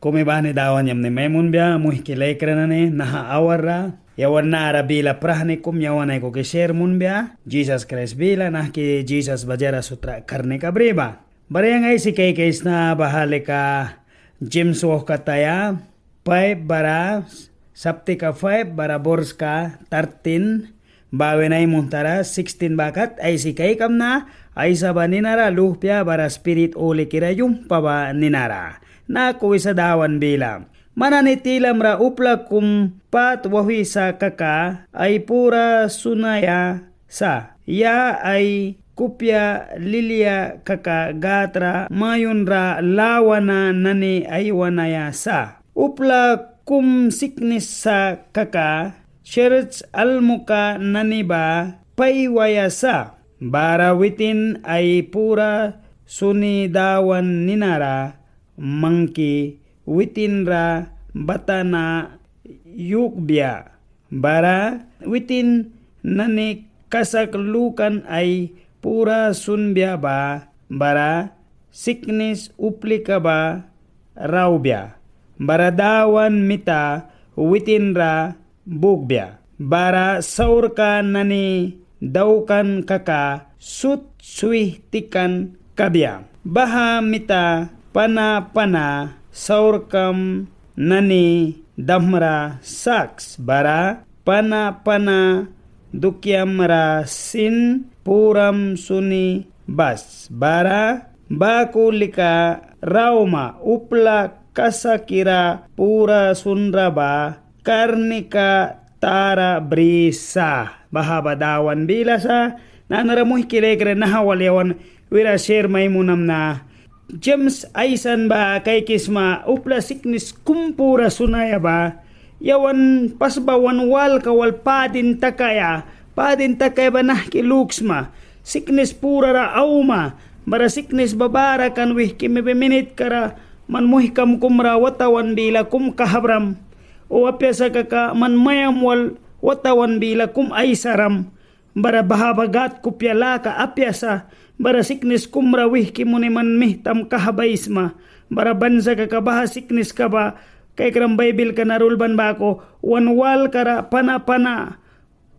Kumibani dawan yam ni Maimun bia muhikilay kranane nahaawar ra. Yawan na arabila prahne kum yawan ay ko kisher mun bia. Jesus Christ bila nah ki Jesus bajara sutra karne ka breba. Barayang ay si kay na bahali ka James woh kataya. 5 bara sapti ka 5 bara bors ka 13. Bawe na muntara 16 bakat ay si kay kam na ay saba ninara luhpya bara spirit uli kira yung paba ninara. Na kuwi sa dawan bilang. Mananitilam ra upla kumpat wahi sa kaka ay pura sunaya sa. Ya ay kupya lilia kaka gatra mayon ra lawana nani aywanaya sa. Upla kum siknis sa kaka shirts almuka naniba paywaya sa. Barawitin ay pura suni dawan ninara mangki witinra batana yukbya. Bara witin nani kasaklukan ay pura sunbya ba. Bara sickness uplika ba raubya. Bara dawan mita witinra bugbya. Bara saurka nani daukan kaka sut suih tikan kabya. Baha mita pana saurkam nani damra saks. Bara pana dukyamra sin puram suni bas. Bara bakulika rauma upla kasakira pura sunraba karnika tara brisa. Bahaba dawan bila sa nanaramuh kilekre nahawal yawan wira share Maimunam na James Aisan ba kay kisma upla siknis kumpura sunaya ba yawan pasbawan wal kawal padin takaya ba nah kiluksma siknis pura ra auma bara siknis babara kan wih kimiminit kara man muhikam kumra watawan bila kum kahabram o apya sa kaka man mayam wal watawan bila kum aisaram bara bahabagat kupyala ka apya sa bara siknis kumra wih kimuniman mihtam kahabaisma. Bara bansa ka kabaha siknis ka ba. Kay kram Bible ka narulban ba ako. Wanwal kara pana.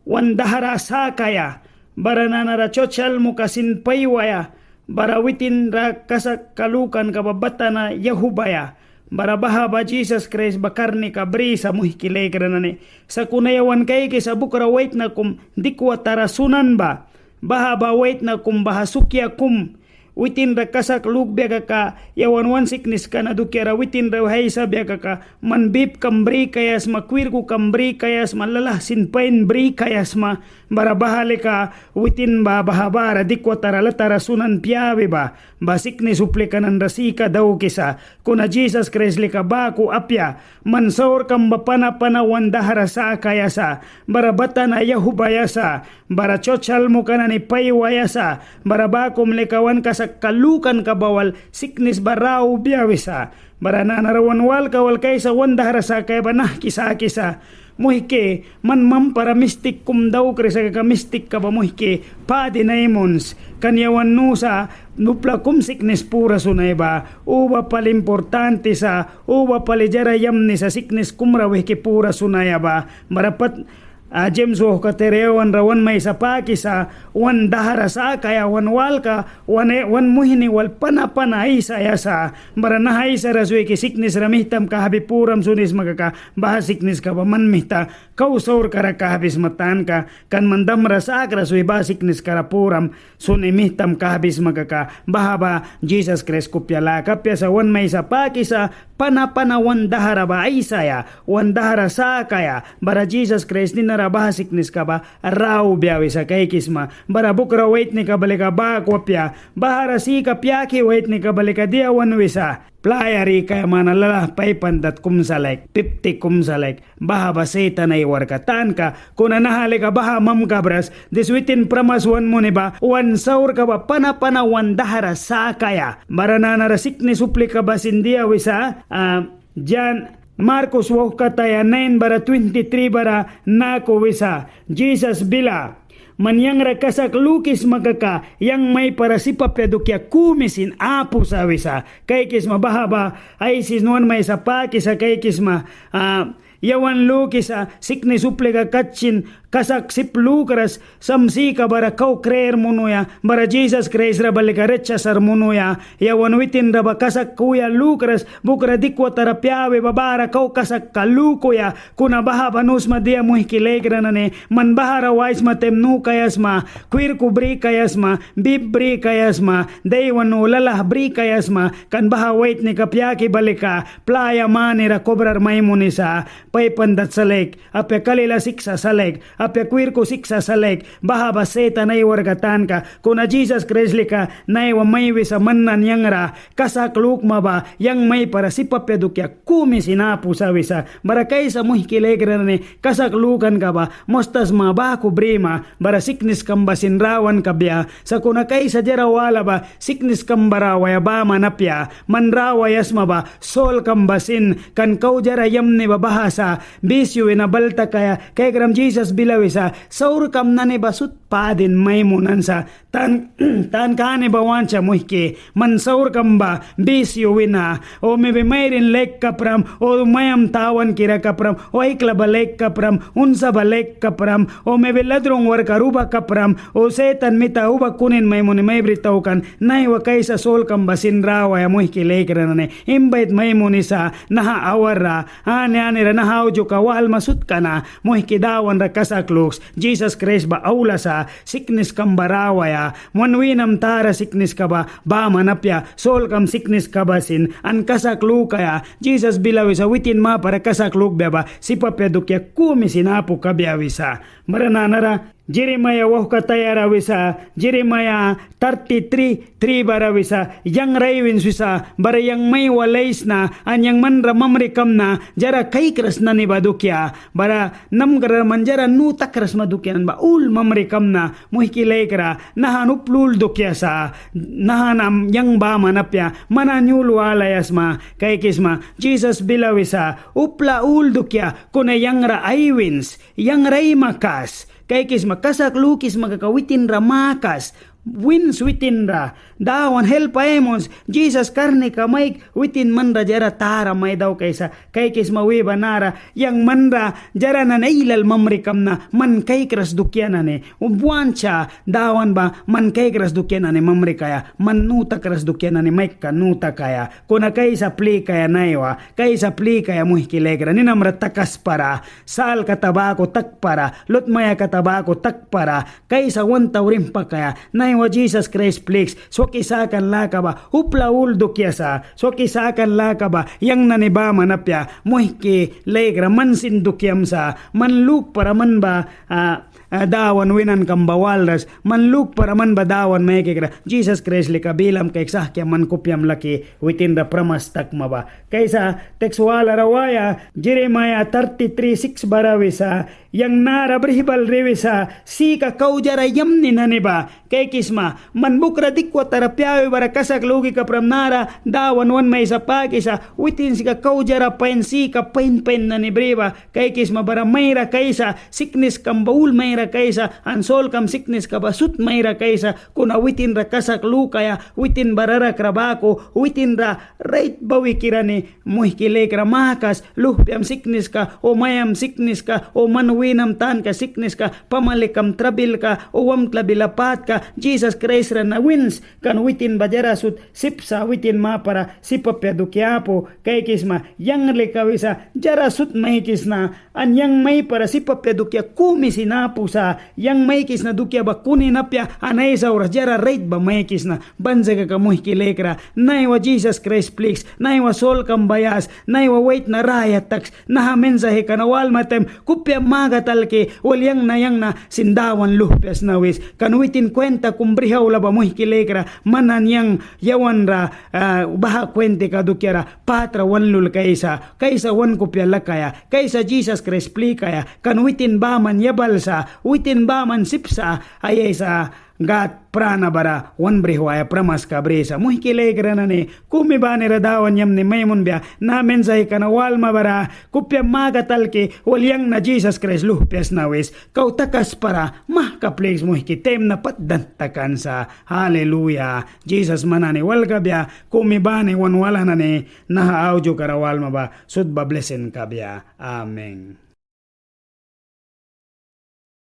Wan dahara sakaya. Bara nanara chochal mo kasin paywaya. Bara witin ra kasak kalukan ka babata na Yahubaya. Bara bahaba Jesus Christ bakarni ka brisa muhikilay ka na ni. Sa kunayawan kay sa bukra wait na kum dikwa tarasunan ba. Bahaba wait na kum bahasukya kum witin ra kasak lugbya ka yawan wan siknis ka na dukyara witin ra hay sabya ka manbip kambri kayas makwir ko kambri kayas malalah sinpain bri kayas ma bara bahali ka witin ba bahaba ra dikwa tara sunan piyawe ba siknis upli kanan rasika daw kisa kuna Jesus Christ lika ba ko apya mansaur kam bapana wan dahara sa kayasa bara bata na Yahubayasa bara chochal mo kana ni paywayasa bara bakom likawan ka sa kalukan kabawal siknis barao biyawisa bara nanarawan wal kawal kaysa wandahara sa kaya ba nah kisa muhike man para mistik kum daw kresa ka mistik ka ba muhike padi naimons kanyawan nusa nupla kum siknis pura sunay ba uba palimportante sa uba palijara yamni sa siknis kumra wihke pura sunaya ba marapat James woh katerewan rawan may sapaki sa wan dahara sa kaya wan wal ka wan muhini wal panay saya sa baranahay sa raswe ki siknis ramihtam kahabi puram sunis magaka baha siknis ka ba man mihta kausaur kara kahabis matan ka kan mandam rasa raswe ba siknis kara puram sun imihtam kahabis magaka baha ba Jesus Christ kupyala kapya sa wan may sapaki sa wan dahara ba ay saya wan dahara sa kaya bara Jesus Christ ni bahas siknis ka ba raw biyawi sa kay kisma bara bukra wait ni kabalika ba kopya bahara si kapyaki wait ni kabalika dia wanwisa playari kaya manalala paipandat kumsalek 50 kumsalek baha ba setan ay warkatan ka kuna nahali ka baha mam kabras diswitin pramaswan mo ni ba wan saur ka ba pana wan dahara sa kaya bara nanara siknis upli ka ba sindia wisa Jan Marcos woh kataya 9 bara 23 bara nako wisa Jesus bila Manyang rakasak lukis magaka yang may para sipapedukya kumisin apu sa wisa. Kay kisma bahaba ay sinuan may sapaki sa kay kisma yawan lukisa sikni suplega katsin kasak sip lukras samsi ka bara kau kreer munuya bara Jesus Christ ra balika rechasar munuya yawan witin ra ba kasak kuya lukras bukra dikwa tarapiawe babara kau kasak kalukuya kuna baha banus madia muhkilegra nane man bahara wais matem nu kayasma queer kubri kayasma bibri kayasma daywan ulalah bri kayasma kan baha wait ni kapyaki balika playa manira kobrar maimunisa pay pandat salek apya kalila siksa salek apya queer ko siksa salek baha baseta na iwargatan ka kuna Jesus Christ lika na iwa maywi sa mannan yangra kasak lukma ba yang may para sipapedukya kumi sinapu sa wisa bara kaysa muhkilegra ne kasak lukan ka ba mostas mabaku brima bara siknis kamba sinrawan kabya sa kuna kaysa jarawala ba siknis kambara waya ba manapya manrawayas ma ba sol kambasin kan kau jara yamni ba bahasa bisyo na balta kaya kay gram Jesus bilawisa saur kam nane basut padin maymunan sa tan kane bawancha muhke man saur kam ba bisyo wina o maybe mayrin lek kapram o mayam tawan kira kapram o ikla balek kapram unsa balek kapram o maybe ladrong warka ruba kapram o setan mita uba kunin maymuni may britaukan nay wa kaysa sol kam basin rawa ya muhke lekra nane imbait maymuni sa naha awara ane ra naha ujo kawal masut kana muhke dawan ra kasakluks Jesus Christ ba aula sa sickness kam barawaya manwinam tara sickness ka ba manapya sol kam sickness ka basin an kasaklu kaya Jesus bilawi sa witin ma para kasakluk beba sipapedukya kumi sinapu kabyawisa marananara Jeremiah wahkatayara wisa Jeremiah 33:3 bara wisa yang raywin wisa bara yang may walais na anyang manra mamrikam na jara kay kras na ni badukya bara namgara manjara nuta kras madukyan ba ul mamrikam na muhikilay kra nahanuplul dukya sa nahanam yang ba manapya mananyul walayas ma kay kisma Jesus bilawisa upla ul dukya kuna yang ra aywins yang ray makas kay kisma kasak lukis magakawitin ra makas wins witin ra dawan help aemons Jesus karne ka maik witin manra jara tara may daw kaysa kay kisma wiba nara yang manra jara na nailal mamrikam na man kay kras dukyanan buwancha dawan ba man kay kras dukyanan mamrikaya man nuta kras dukyanan maik ka nuta kaya kuna kaysa pli kaya naiwa kaysa pli kaya muhkilegra ninamra takas para sal katabako takpara lutmaya katabako takpara kaysa wantawrim pa kaya wa Jesus Christ please so kisakan lakaba upla uldo kiasa so kisakan lakaba yang naniba manapya muhki legra mansin dukyam sa manluk para man ba dawan winan kambawalras manluk para man ba dawan may kikra Jesus Christ lika bilam kay sahkya man kupyam laki witin da pramastak maba kaysa teksuala rawaya Jeremiah 33:6 barawisa yang nara berhibal rewisa sika kaujara yamni naniba kay kisma man bukra dikwa tarapyawe barakasak lugi ka pramnara dawan wan may sapag isa witin sika kaujara pain sika pain nanibriba kay kisma bara mayra kaysa sickness kambaul mayra kaysa ansol kam sickness ka basut mayra kaysa kuna witin ra kasak lukaya witin barara krabako witin ra right bawi kirani muhkile kra makas luhpiam sickness ka o mayam sickness ka o manwinam tan ka sickness ka pamalikam trabil ka o wam tlabilapat ka Jesus Christ ra na wins kan witin bajara sut sipsa witin ma para sipapedukyapo kay kisma yang likawisa jara sut may kisna an yang may para sipapedukya kumi sinapu sa yang may kis na dukya ba kunin napya anay sa oras jara rate ba may kis na banza ka muhkilekra naiwa Jesus Christ please naiwa sol kambayas naiwa wait na raya tax naha mensahe ka na wal matem kupya magatalke walyang na yang na sindawan luhpyas na wis kanuitin kwenta kumbrihaw la ba muhkilekra manan yang yawan ra baha kwente ka dukyara patra wanlul kaysa wan kupya lakaya kaysa Jesus Christ please kaya kanuitin ba man yabalsa witin ba man sipsa ayay sa gat prana bara wan brihwaya pramas ka bresa muhkile granane kumi bane radawan yam ni maymun bia na mensay kana walma bara kupya magatal ke walyang na Jesus Christ luhpes na wes kau takas para mahka place muhkitem na patdan takan sa hallelujah Jesus manane walga bia kumi bane wan wala nane naha audio karawal maba sudba blessing ka bia amen.